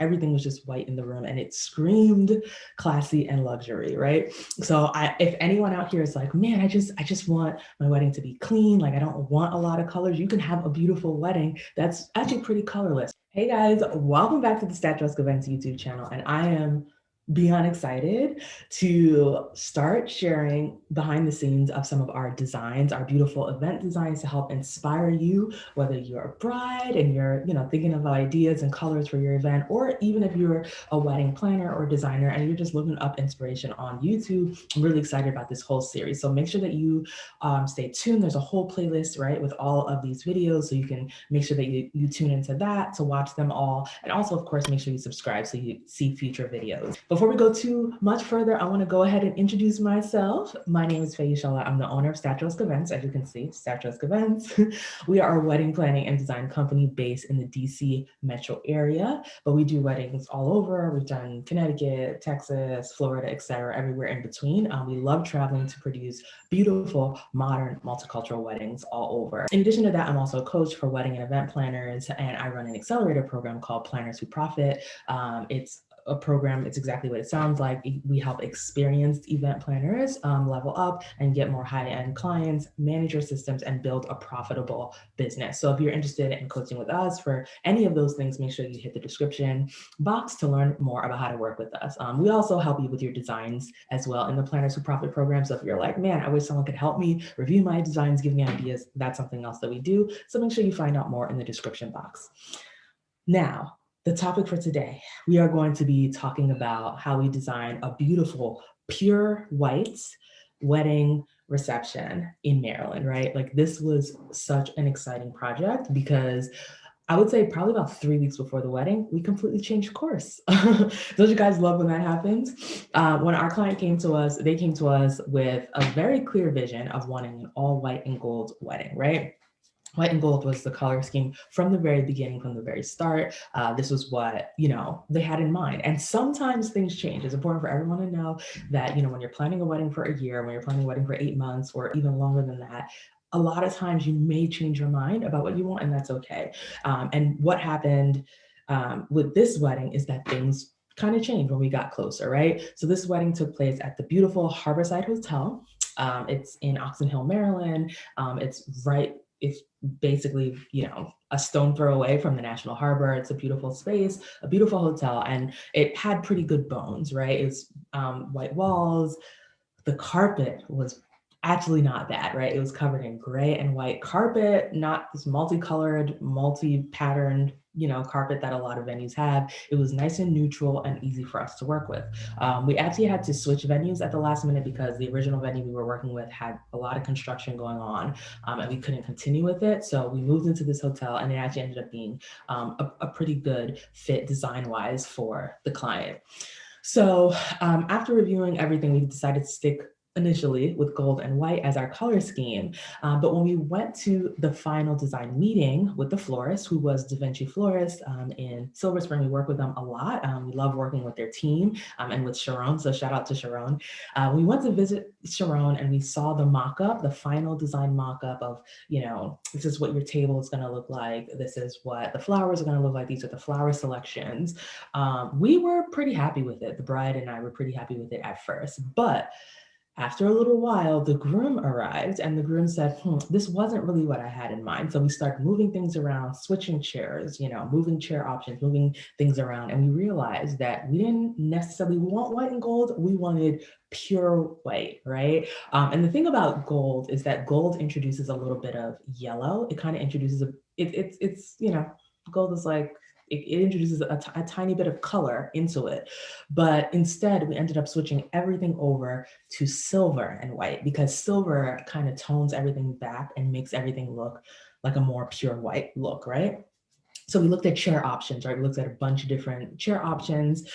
everything was just white in the room, and it screamed classy and luxury, right? So if anyone out here is like, man, I just want my wedding to be clean, like I don't want a lot of colors, you can have a beautiful wedding that's actually pretty colorless. Hey guys, welcome back to the Statuesque Events YouTube channel, and I am beyond excited to start sharing behind the scenes of some of our designs, our beautiful event designs, to help inspire you, whether you're a bride and you're thinking of ideas and colors for your event, or even if you're a wedding planner or designer and you're just looking up inspiration on YouTube. I'm really excited about this whole series, so make sure that you stay tuned. There's a whole playlist, right, with all of these videos, so you can make sure that you tune into that to watch them all, and also of course make sure you subscribe so you see future videos. Before we go too much further, I want to go ahead and introduce myself. My name is Fayishala. I'm the owner of Statuesque Events. As you can see, Statuesque Events. We are a wedding planning and design company based in the DC metro area, but we do weddings all over. We've done Connecticut, Texas, Florida, etc., everywhere in between. We love traveling to produce beautiful, modern, multicultural weddings all over. In addition to that, I'm also a coach for wedding and event planners, and I run an accelerator program called Planners Who Profit. It's a program, it's exactly what it sounds like. We help experienced event planners level up and get more high-end clients, manage your systems, and build a profitable business. So if you're interested in coaching with us for any of those things, make sure you hit the description box to learn more about how to work with us. We also help you with your designs as well in the Planners Who Profit program. So if you're like, man, I wish someone could help me review my designs, give me ideas, that's something else that we do. So make sure you find out more in the description box. Now, the topic for today, we are going to be talking about how we design a beautiful, pure white wedding reception in Maryland, right? Like this was such an exciting project because I would say probably about 3 weeks before the wedding, we completely changed course. Don't you guys love when that happens? When our client came to us, they came to us with a very clear vision of wanting an all white and gold wedding, right? White and gold was the color scheme from the very beginning, from the very start. This was what, they had in mind. And sometimes things change. It's important for everyone to know that, when you're planning a wedding for a year, when you're planning a wedding for 8 months, or even longer than that, a lot of times you may change your mind about what you want, and that's okay. And what happened with this wedding is that things kind of changed when we got closer, right? So this wedding took place at the beautiful Harborside Hotel. It's in Oxon Hill, Maryland. It's basically, a stone throw away from the National Harbor. It's a beautiful space, a beautiful hotel, and it had pretty good bones, right? It's white walls. The carpet was actually not bad, right? It was covered in gray and white carpet, not this multicolored, multi-patterned, carpet that a lot of venues have. It was nice and neutral and easy for us to work with. We actually had to switch venues at the last minute because the original venue we were working with had a lot of construction going on, and we couldn't continue with it. So we moved into this hotel, and it actually ended up being a pretty good fit design-wise for the client. So after reviewing everything, we decided to stick initially with gold and white as our color scheme. But when we went to the final design meeting with the florist, who was Da Vinci Florist in Silver Spring, we work with them a lot. We love working with their team and with Sharon, so shout out to Sharon. We went to visit Sharon and we saw the mock-up, the final design mock-up of, this is what your table is gonna look like. This is what the flowers are gonna look like. These are the flower selections. We were pretty happy with it. The bride and I were pretty happy with it at first, but after a little while, the groom arrived and the groom said, this wasn't really what I had in mind. So we started moving things around, switching chairs, moving chair options, moving things around. And we realized that we didn't necessarily want white and gold. We wanted pure white, right? And the thing about gold is that gold introduces a little bit of yellow. It kind of introduces gold is like, it introduces a tiny bit of color into it. But instead, we ended up switching everything over to silver and white because silver kind of tones everything back and makes everything look like a more pure white look, right? So we looked at chair options, right? We looked at a bunch of different chair options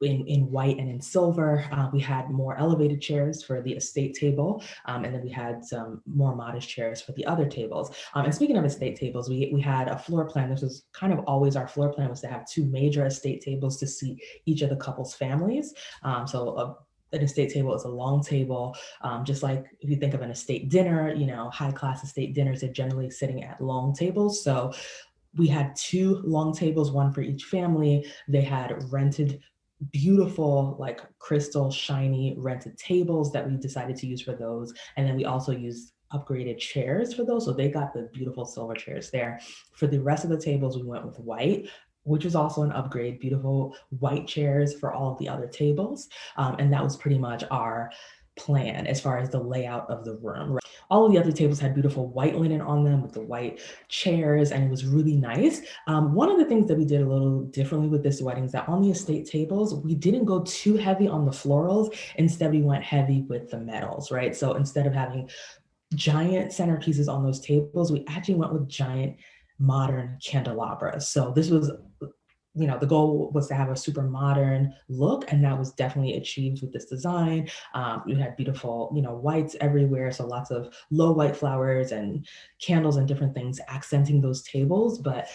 in white and in silver. We had more elevated chairs for the estate table, and then we had some more modest chairs for the other tables. And speaking of estate tables, we had a floor plan. This was kind of always our floor plan, was to have 2 major estate tables to seat each of the couple's families. An estate table is a long table, just like if you think of an estate dinner, high class estate dinners are generally sitting at long tables. So We had 2 long tables, one for each family. They had rented beautiful, like crystal shiny rented tables that we decided to use for those. And then we also used upgraded chairs for those. So they got the beautiful silver chairs there. For the rest of the tables, we went with white, which was also an upgrade, beautiful white chairs for all of the other tables. And that was pretty much our plan as far as the layout of the room. All of the other tables had beautiful white linen on them with the white chairs, and it was really nice. One of the things that we did a little differently with this wedding is that on the estate tables, we didn't go too heavy on the florals. Instead, we went heavy with the metals, right? So instead of having giant centerpieces on those tables, we actually went with giant modern candelabras. So this was, the goal was to have a super modern look, and that was definitely achieved with this design. We had beautiful, whites everywhere, so lots of low white flowers and candles and different things accenting those tables. But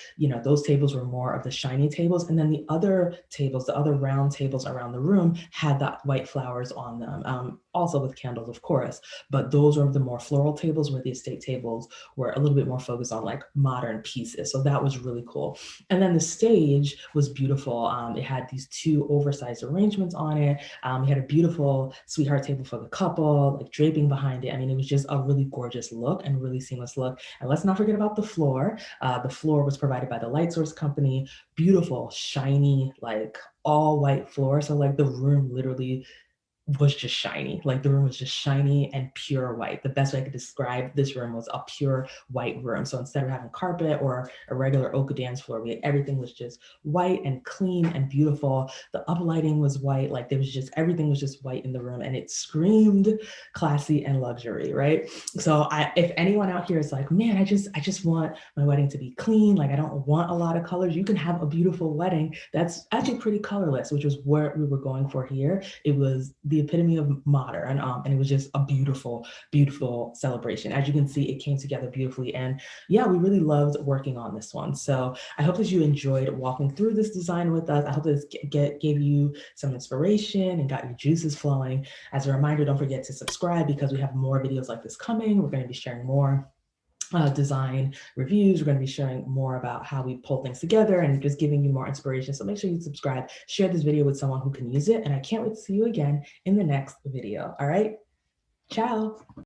those tables were more of the shiny tables, and then the other tables, the other round tables around the room, had that white flowers on them. Also with candles, of course, but those are the more floral tables, where the estate tables were a little bit more focused on like modern pieces. So that was really cool. And then the stage was beautiful. It had these 2 oversized arrangements on it. We had a beautiful sweetheart table for the couple, like draping behind it. I mean, it was just a really gorgeous look and really seamless look. And let's not forget about the floor. The floor was provided by the Light Source Company. Beautiful, shiny, like all white floor. So like the room literally was just shiny. Like the room was just shiny and pure white. The best way I could describe this room was a pure white room. So instead of having carpet or a regular oak dance floor, everything was just white and clean and beautiful. The uplighting was white. Like everything was just white in the room, and it screamed classy and luxury, right? So if anyone out here is like, man, I just want my wedding to be clean. Like I don't want a lot of colors. You can have a beautiful wedding that's actually pretty colorless, which was what we were going for here. It was the epitome of modern, and it was just a beautiful, beautiful celebration. As you can see, it came together beautifully, and yeah, we really loved working on this one. So I hope that you enjoyed walking through this design with us. I hope this gave you some inspiration and got your juices flowing. As a reminder, don't forget to subscribe, because we have more videos like this coming. We're going to be sharing more design reviews. We're going to be sharing more about how we pull things together and just giving you more inspiration. So make sure you subscribe, share this video with someone who can use it. And I can't wait to see you again in the next video. All right. Ciao.